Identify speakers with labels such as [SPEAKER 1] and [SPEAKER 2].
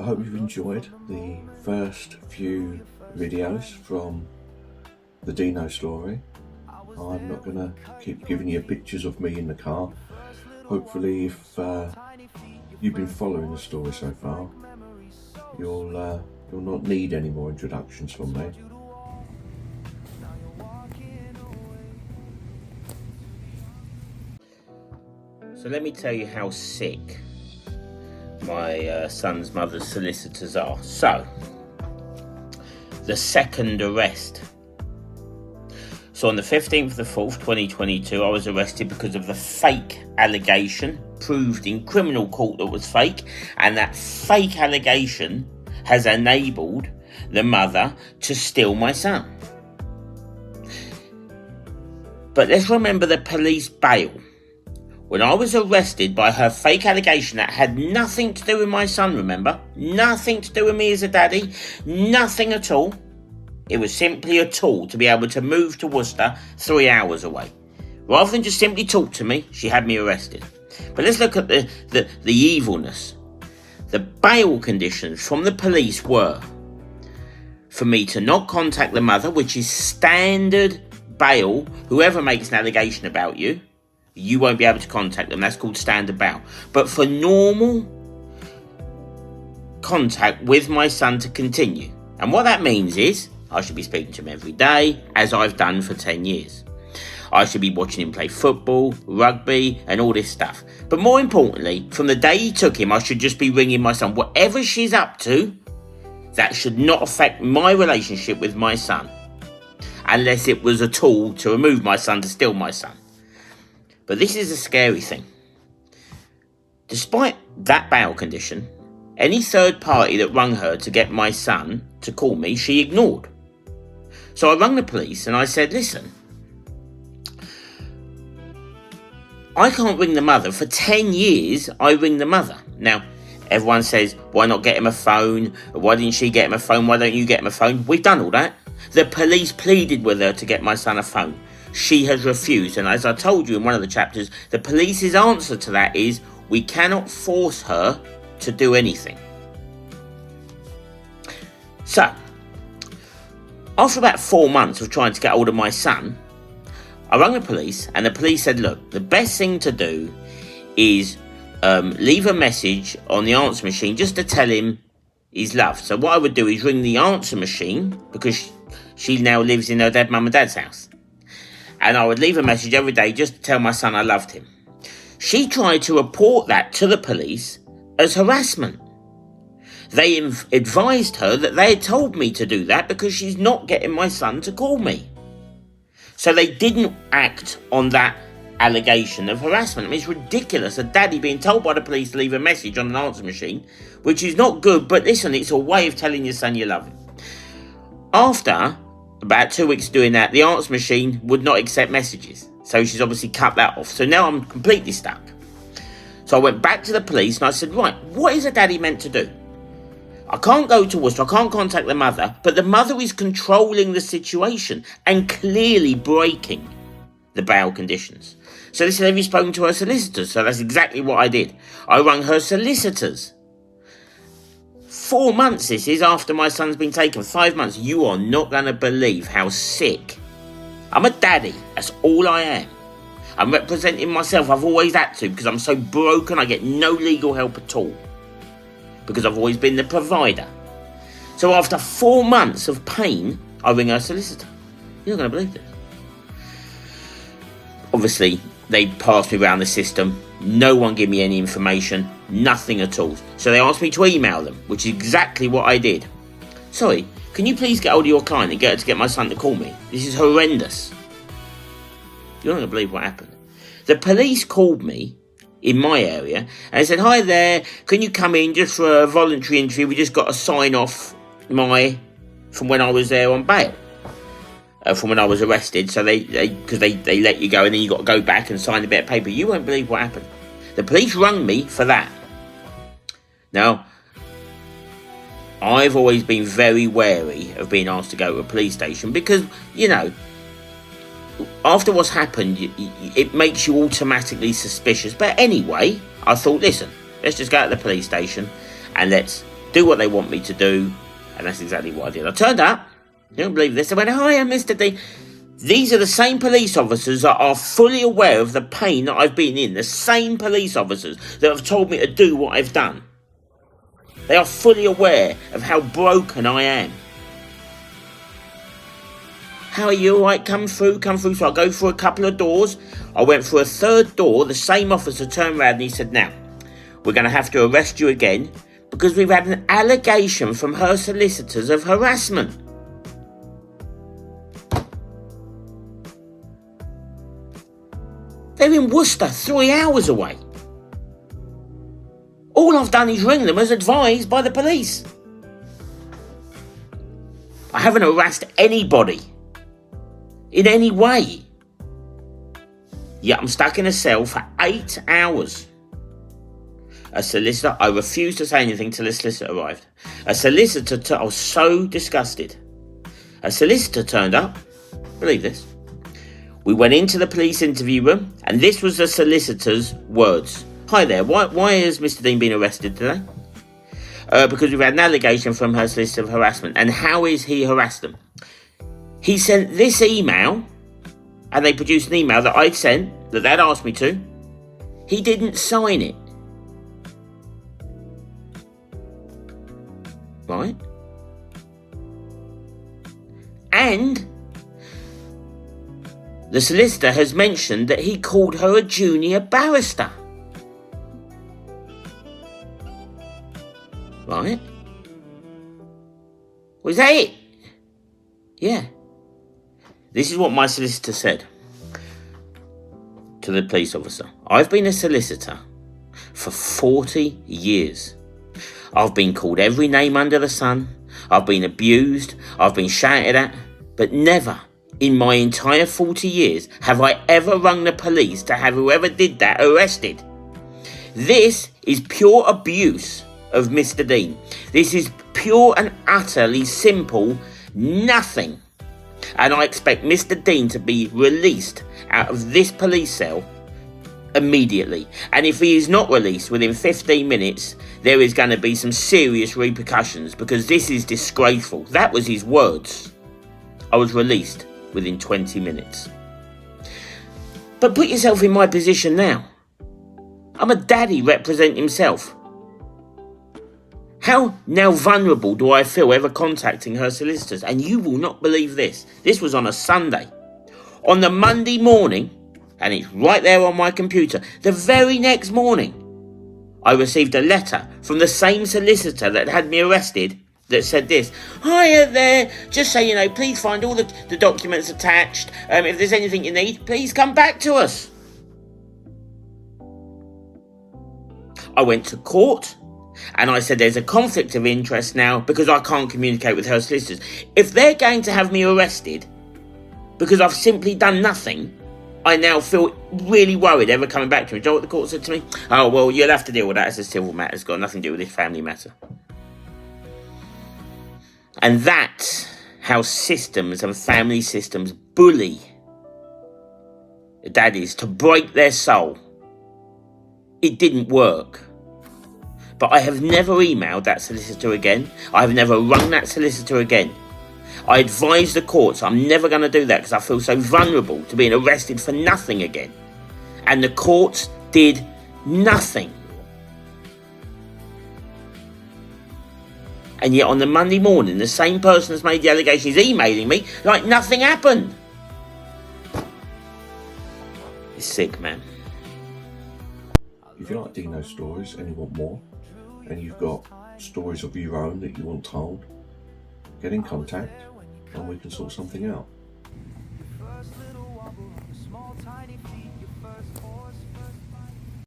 [SPEAKER 1] I hope you've enjoyed the first few videos from the Deano story. I'm not going to keep giving you pictures of me in the car. Hopefully, if you've been following the story so far, you'll not need any more introductions from me.
[SPEAKER 2] So let me tell you how sick my son's mother's solicitors are. So, the second arrest. So on the 15th of the 4th, 2022, I was arrested because of the fake allegation proved in criminal court that was fake, and that fake allegation has enabled the mother to steal my son. But let's remember the police bail. When I was arrested by her fake allegation that had nothing to do with my son, remember? Nothing to do with me as a daddy. Nothing at all. It was simply a tool to be able to move to Worcester 3 hours away. Rather than just simply talk to me, she had me arrested. But let's look at the evilness. The bail conditions from the police were for me to not contact the mother, which is standard bail. Whoever makes an allegation about you, you won't be able to contact them. That's called standard bail. But for normal contact with my son to continue. And what that means is I should be speaking to him every day, as I've done for 10 years. I should be watching him play football, rugby, and all this stuff. But more importantly, from the day he took him, I should just be ringing my son. Whatever she's up to, that should not affect my relationship with my son. Unless it was a tool to remove my son, to steal my son. But this is a scary thing. Despite that bail condition, any third party that rung her to get my son to call me, she ignored. So I rang the police and I said, listen, I can't ring the mother. For 10 years, I ring the mother. Now, everyone says, why not get him a phone? Why didn't she get him a phone? Why don't you get him a phone? We've done all that. The police pleaded with her to get my son a phone. She has refused, and as I told you in one of the chapters, the police's answer to that is, we cannot force her to do anything. So, after about 4 months of trying to get hold of my son, I rang the police, and the police said, look, the best thing to do is leave a message on the answer machine just to tell him he's loved. So what I would do is ring the answer machine, because she now lives in her dead mum and dad's house. And I would leave a message every day just to tell my son I loved him. She tried to report that to the police as harassment. They advised her that they had told me to do that because she's not getting my son to call me. So they didn't act on that allegation of harassment. I mean, it's ridiculous. A daddy being told by the police to leave a message on an answer machine, which is not good, but listen, it's a way of telling your son you love him. After about 2 weeks doing that, the answer machine would not accept messages. So she's obviously cut that off. So now I'm completely stuck. So I went back to the police and I said, right, what is a daddy meant to do? I can't go to Worcester, I can't contact the mother, but the mother is controlling the situation and clearly breaking the bail conditions. So they said, have you spoken to her solicitors? So that's exactly what I did. I rang her solicitors. 4 months this is after my son's been taken. 5 months. You are not going to believe how sick. I'm a daddy. That's all I am. I'm representing myself. I've always had to because I'm so broken. I get no legal help at all. Because I've always been the provider. So after 4 months of pain, I ring her solicitor. You're not going to believe this. Obviously, they passed me around the system. No one gave me any information. Nothing at all. So they asked me to email them, which is exactly what I did. Sorry, can you please get hold of your client and get her to get my son to call me? This is horrendous. You're not going to believe what happened. The police called me in my area and they said, hi there, can you come in just for a voluntary interview? We just got to sign off from when I was there on bail. From when I was arrested, so they let you go and then you got to go back and sign a bit of paper. You won't believe what happened. The police rung me for that. Now, I've always been very wary of being asked to go to a police station because, you know, after what's happened, it makes you automatically suspicious. But anyway, I thought, listen, let's just go to the police station and let's do what they want me to do, and that's exactly what I did. I turned up, you don't believe this, I went, "Hi, I'm Mr. Dean." These are the same police officers that are fully aware of the pain that I've been in, the same police officers that have told me to do what I've done. They are fully aware of how broken I am. "How are you? All right, come through. So I go through a couple of doors. I went through a third door. The same officer turned around and he said, "Now, we're going to have to arrest you again because we've had an allegation from her solicitors of harassment." They're in Worcester, 3 hours away. All I've done is ring them as advised by the police. I haven't harassed anybody in any way. Yet I'm stuck in a cell for 8 hours. A solicitor, I refused to say anything till the solicitor arrived. I was so disgusted. A solicitor turned up. Believe this. We went into the police interview room, and this was the solicitor's words. "Hi there, why has Mr. Dean been arrested today?" Because we've had an allegation from her solicitor of harassment. "And how is he harassed them?" He sent this email, and they produced an email that I'd sent, that they'd asked me to. He didn't sign it. Right? And the solicitor has mentioned that he called her a junior barrister. Right? Was that it? Yeah. This is what my solicitor said to the police officer. "I've been a solicitor for 40 years. I've been called every name under the sun. I've been abused. I've been shouted at. But never in my entire 40 years have I ever rung the police to have whoever did that arrested. This is pure abuse of Mr. Dean. This is pure and utterly simple nothing. And I expect Mr. Dean to be released out of this police cell immediately. And if he is not released within 15 minutes, there is going to be some serious repercussions, because this is disgraceful." That was his words. I was released within 20 minutes. But put yourself in my position now. I'm a daddy representing himself. How now vulnerable do I feel ever contacting her solicitors? And you will not believe this. This was on a Sunday. On the Monday morning, and it's right there on my computer, the very next morning, I received a letter from the same solicitor that had me arrested that said this: "Hiya there, just so you know, please find all the documents attached. If there's anything you need, please come back to us." I went to court. And I said, there's a conflict of interest now because I can't communicate with her solicitors. If they're going to have me arrested because I've simply done nothing, I now feel really worried ever coming back to me. Do you know what the court said to me? "Oh, well, you'll have to deal with that as a civil matter. It's got nothing to do with this family matter." And that's how systems and family systems bully daddies to break their soul. It didn't work. But I have never emailed that solicitor again. I have never rung that solicitor again. I advised the courts I'm never going to do that because I feel so vulnerable to being arrested for nothing again. And the courts did nothing. And yet on the Monday morning, the same person that's made the allegation is emailing me like nothing happened. It's sick, man.
[SPEAKER 1] If you like Deano stories and you want more, and you've got stories of your own that you want told, get in contact and we can sort something out.